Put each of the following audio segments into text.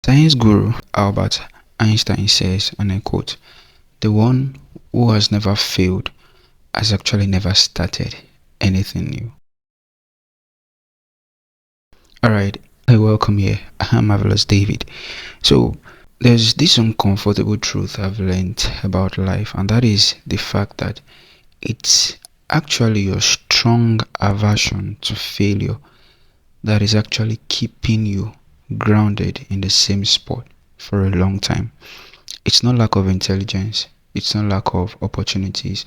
Science guru Albert Einstein says, and I quote, "The one who has never failed has actually never started anything new." Alright, hi, welcome here. I'm Marvelous David. So, there's this uncomfortable truth I've learned about life, and that is the fact that it's actually your strong aversion to failure that is actually keeping you grounded in the same spot for a long time. It's not lack of intelligence, it's not lack of opportunities,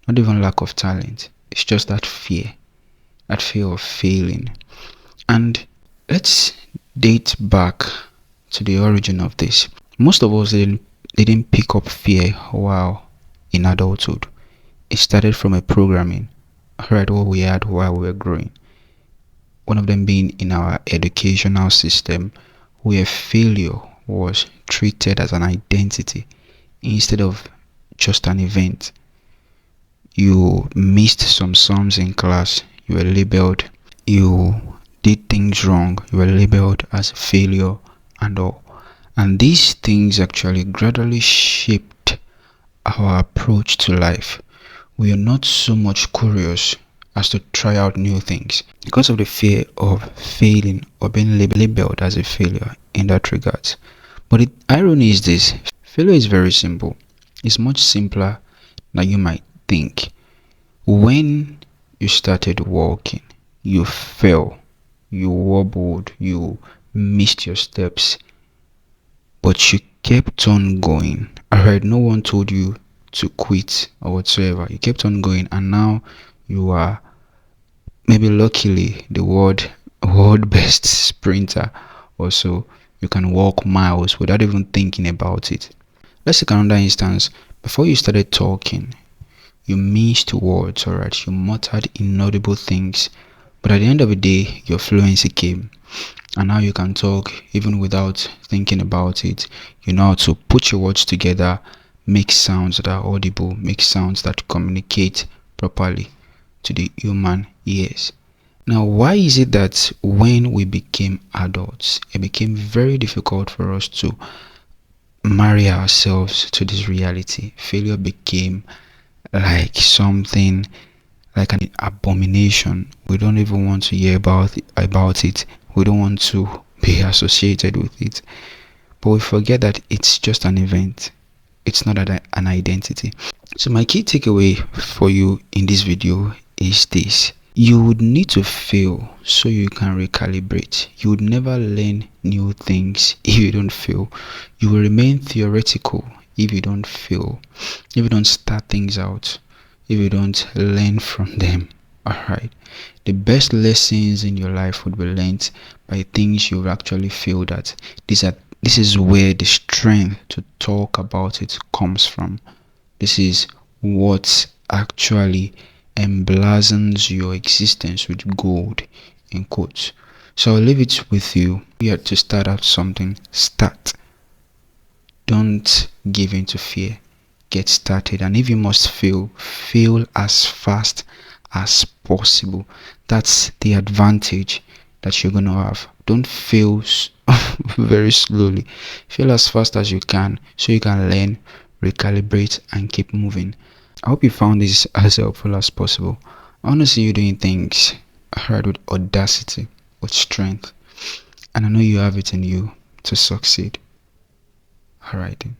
not even lack of talent. It's just that fear of failing. And let's date back to the origin of this. Most of us didn't pick up fear while in adulthood. It started from a programming, right, what we had while we were growing. One of them being in our educational system, where failure was treated as an identity instead of just an event. You missed some sums in class, you were labeled. You did things wrong, you were labeled as a failure and all. And these things actually gradually shaped our approach to life. We are not so much curious as to try out new things because of the fear of failing or being labeled as a failure in that regard. But the irony is this: failure is very simple. It's much simpler than you might think. When you started walking, you fell, you wobbled, you missed your steps, but you kept on going. I heard no one told you to quit or whatsoever. You kept on going, and now you are maybe luckily the world best sprinter, or so. You can walk miles without even thinking about it. Let's take another instance. Before you started talking, you missed words, alright, you muttered inaudible things, but at the end of the day, your fluency came, and now you can talk even without thinking about it. You know how to put your words together, make sounds that are audible, make sounds that communicate properly to the human ears. Now, why is it that when we became adults, it became very difficult for us to marry ourselves to this reality? Failure became like something, like an abomination. We don't even want to hear about it. We don't want to be associated with it. But we forget that it's just an event. It's not an identity. So my key takeaway for you in this video is this: you would need to fail so you can recalibrate. You would never learn new things if you don't fail. You will remain theoretical if you don't fail, if you don't start things out, if you don't learn from them. Alright, the best lessons in your life would be learned by things you've actually failed at. This is where the strength to talk about it comes from. This is what actually emblazons your existence with gold, in quotes. So I'll leave it with you. You have to start out something. Start. Don't give in to fear. Get started. And if you must fail as fast as possible. That's the advantage that you're going to have. Don't fail very slowly. Fail as fast as you can so you can learn, recalibrate, and keep moving. I hope you found this as helpful as possible. I want to see you doing things hard with audacity, with strength. And I know you have it in you to succeed. Alright then.